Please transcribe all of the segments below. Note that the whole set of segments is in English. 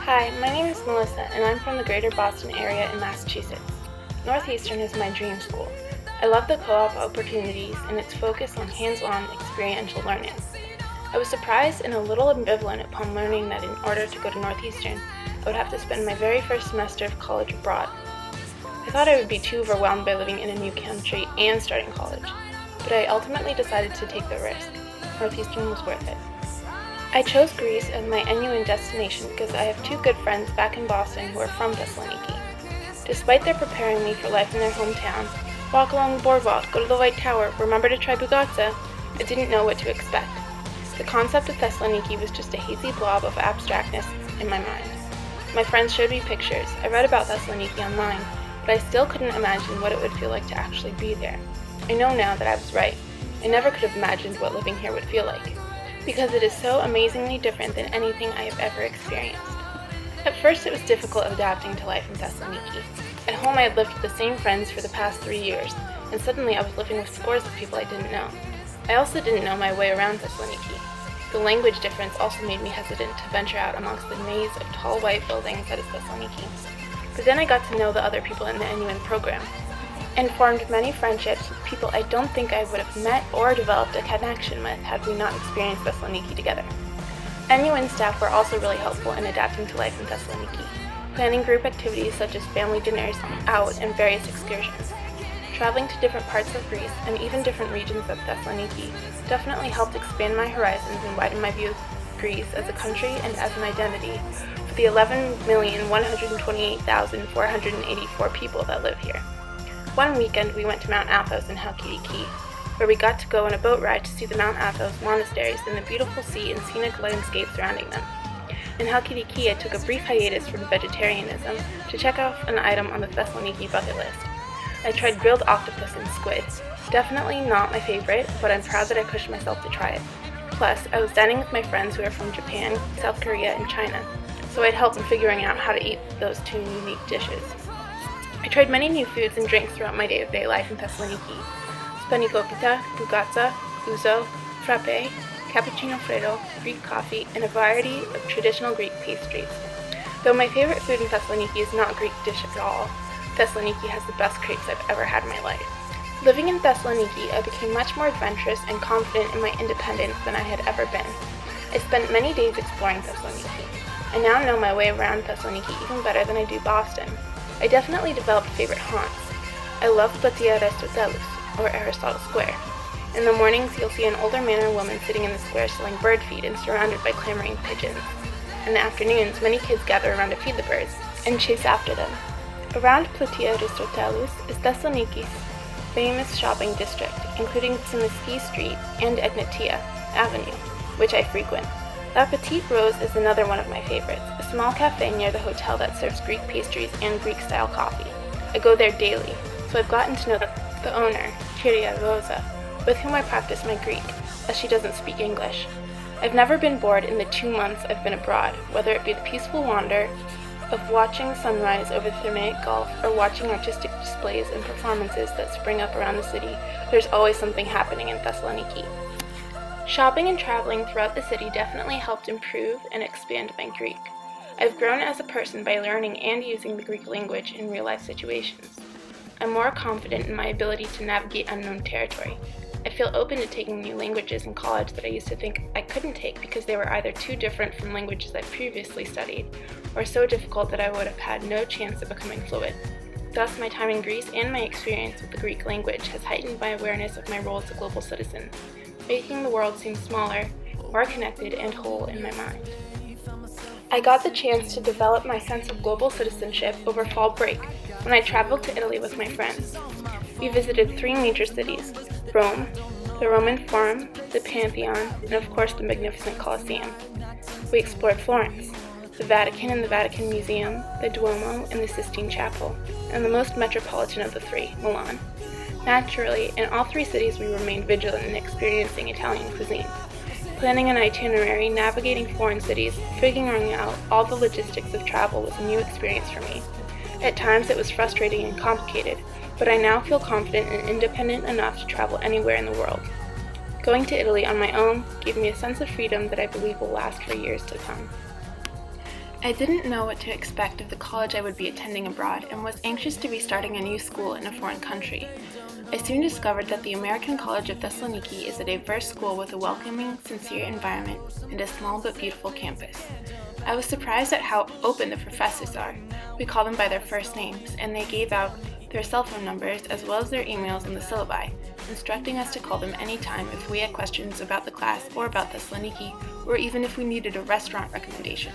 Hi, my name is Melissa, and I'm from the greater Boston area in Massachusetts. Northeastern is my dream school. I love the co-op opportunities and its focus on hands-on experiential learning. I was surprised and a little ambivalent upon learning that in order to go to Northeastern, I would have to spend my very first semester of college abroad. I thought I would be too overwhelmed by living in a new country and starting college, but I ultimately decided to take the risk. Northeastern was worth it. I chose Greece as my NUin destination because I have two good friends back in Boston who are from Thessaloniki. Despite their preparing me for life in their hometown, walk along the boardwalk, go to the White Tower, remember to try bugatsa, I didn't know what to expect. The concept of Thessaloniki was just a hazy blob of abstractness in my mind. My friends showed me pictures. I read about Thessaloniki online, but I still couldn't imagine what it would feel like to actually be there. I know now that I was right. I never could have imagined what living here would feel like, because it is so amazingly different than anything I have ever experienced. At first it was difficult adapting to life in Thessaloniki. At home I had lived with the same friends for the past 3 years, and suddenly I was living with scores of people I didn't know. I also didn't know my way around Thessaloniki. The language difference also made me hesitant to venture out amongst the maze of tall white buildings that is Thessaloniki. But then I got to know the other people in the NUin program, and formed many friendships with people I don't think I would have met or developed a connection with had we not experienced Thessaloniki together. NUin staff were also really helpful in adapting to life in Thessaloniki, planning group activities such as family dinners out and various excursions. Traveling to different parts of Greece and even different regions of Thessaloniki definitely helped expand my horizons and widen my view of Greece as a country and as an identity for the 11,128,484 people that live here. One weekend we went to Mount Athos in Halkidiki, where we got to go on a boat ride to see the Mount Athos monasteries and the beautiful sea and scenic landscape surrounding them. In Halkidiki I took a brief hiatus from vegetarianism to check off an item on the Thessaloniki bucket list. I tried grilled octopus and squid. Definitely not my favorite, but I'm proud that I pushed myself to try it. Plus, I was dining with my friends who are from Japan, South Korea, and China, so I'd help in figuring out how to eat those two unique dishes. I tried many new foods and drinks throughout my day-to-day life in Thessaloniki. Spanakopita, bugatsa, ouzo, frappe, cappuccino freddo, Greek coffee, and a variety of traditional Greek pastries. Though my favorite food in Thessaloniki is not a Greek dish at all, Thessaloniki has the best crepes I've ever had in my life. Living in Thessaloniki, I became much more adventurous and confident in my independence than I had ever been. I spent many days exploring Thessaloniki. I now know my way around Thessaloniki even better than I do Boston. I definitely developed favorite haunts. I love Platia Aristotelus, or Aristotle Square. In the mornings, you'll see an older man or woman sitting in the square selling bird feed and surrounded by clamoring pigeons. In the afternoons, many kids gather around to feed the birds and chase after them. Around Platia Aristotelus is Thessaloniki's famous shopping district, including Tsimiski Street and Egnatia Avenue, which I frequent. La Petite Rose is another one of my favorites, a small cafe near the hotel that serves Greek pastries and Greek-style coffee. I go there daily, so I've gotten to know the owner, Kyria Rosa, with whom I practice my Greek, as she doesn't speak English. I've never been bored in the 2 months I've been abroad, whether it be the peaceful wander of watching the sunrise over the Thermaic Gulf or watching artistic displays and performances that spring up around the city. There's always something happening in Thessaloniki. Shopping and traveling throughout the city definitely helped improve and expand my Greek. I've grown as a person by learning and using the Greek language in real-life situations. I'm more confident in my ability to navigate unknown territory. I feel open to taking new languages in college that I used to think I couldn't take because they were either too different from languages I'd previously studied, or so difficult that I would have had no chance of becoming fluent. Thus, my time in Greece and my experience with the Greek language has heightened my awareness of my role as a global citizen, making the world seem smaller, more connected, and whole in my mind. I got the chance to develop my sense of global citizenship over fall break when I traveled to Italy with my friends. We visited 3 major cities: Rome, the Roman Forum, the Pantheon, and of course the magnificent Colosseum. We explored Florence, the Vatican and the Vatican Museum, the Duomo and the Sistine Chapel, and the most metropolitan of the 3, Milan. Naturally, in all 3 cities we remained vigilant in experiencing Italian cuisine. Planning an itinerary, navigating foreign cities, figuring out all the logistics of travel was a new experience for me. At times it was frustrating and complicated, but I now feel confident and independent enough to travel anywhere in the world. Going to Italy on my own gave me a sense of freedom that I believe will last for years to come. I didn't know what to expect of the college I would be attending abroad and was anxious to be starting a new school in a foreign country. I soon discovered that the American College of Thessaloniki is a diverse school with a welcoming, sincere environment and a small but beautiful campus. I was surprised at how open the professors are. We call them by their first names, and they gave out their cell phone numbers as well as their emails in the syllabi, instructing us to call them anytime if we had questions about the class or about Thessaloniki, or even if we needed a restaurant recommendation.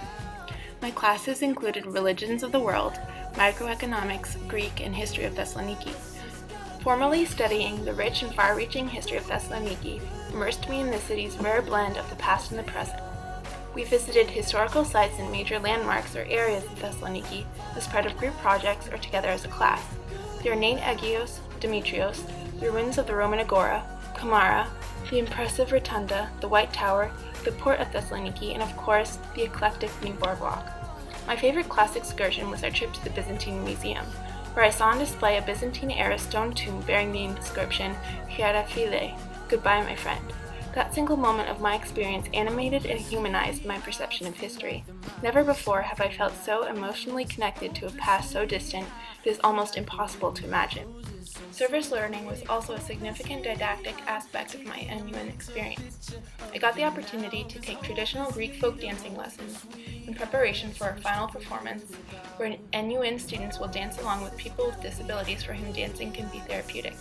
My classes included religions of the world, microeconomics, Greek, and history of Thessaloniki. Formally studying the rich and far-reaching history of Thessaloniki immersed me in the city's rare blend of the past and the present. We visited historical sites and major landmarks or areas of Thessaloniki as part of group projects or together as a class. The ornate Agios, Demetrios, the ruins of the Roman Agora, Kamara, the impressive Rotunda, the White Tower, the port of Thessaloniki, and of course, the eclectic new boardwalk. My favorite class excursion was our trip to the Byzantine Museum, where I saw on display a Byzantine-era stone tomb bearing the inscription Hiera Phile, goodbye my friend. That single moment of my experience animated and humanized my perception of history. Never before have I felt so emotionally connected to a past so distant it is almost impossible to imagine. Service learning was also a significant didactic aspect of my NUin experience. I got the opportunity to take traditional Greek folk dancing lessons in preparation for a final performance where NUin students will dance along with people with disabilities for whom dancing can be therapeutic.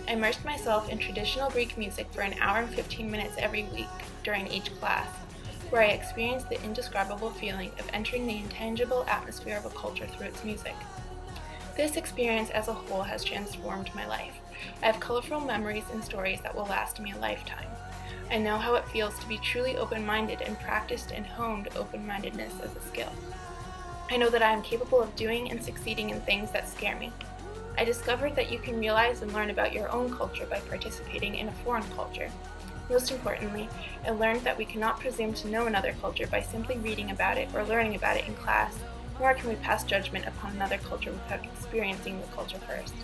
I immersed myself in traditional Greek music for an hour and 15 minutes every week during each class, where I experienced the indescribable feeling of entering the intangible atmosphere of a culture through its music. This experience as a whole has transformed my life. I have colorful memories and stories that will last me a lifetime. I know how it feels to be truly open-minded and practiced and honed open-mindedness as a skill. I know that I am capable of doing and succeeding in things that scare me. I discovered that you can realize and learn about your own culture by participating in a foreign culture. Most importantly, I learned that we cannot presume to know another culture by simply reading about it or learning about it in class, nor can we pass judgment upon another culture without experiencing the culture first.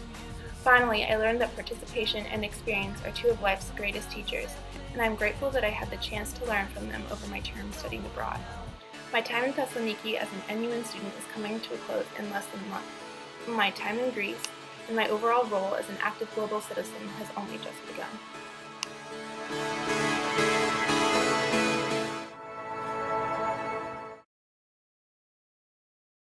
Finally, I learned that participation and experience are two of life's greatest teachers, and I am grateful that I had the chance to learn from them over my term studying abroad. My time in Thessaloniki as an NUin student is coming to a close in less than a month. My time in Greece and my overall role as an active global citizen has only just begun.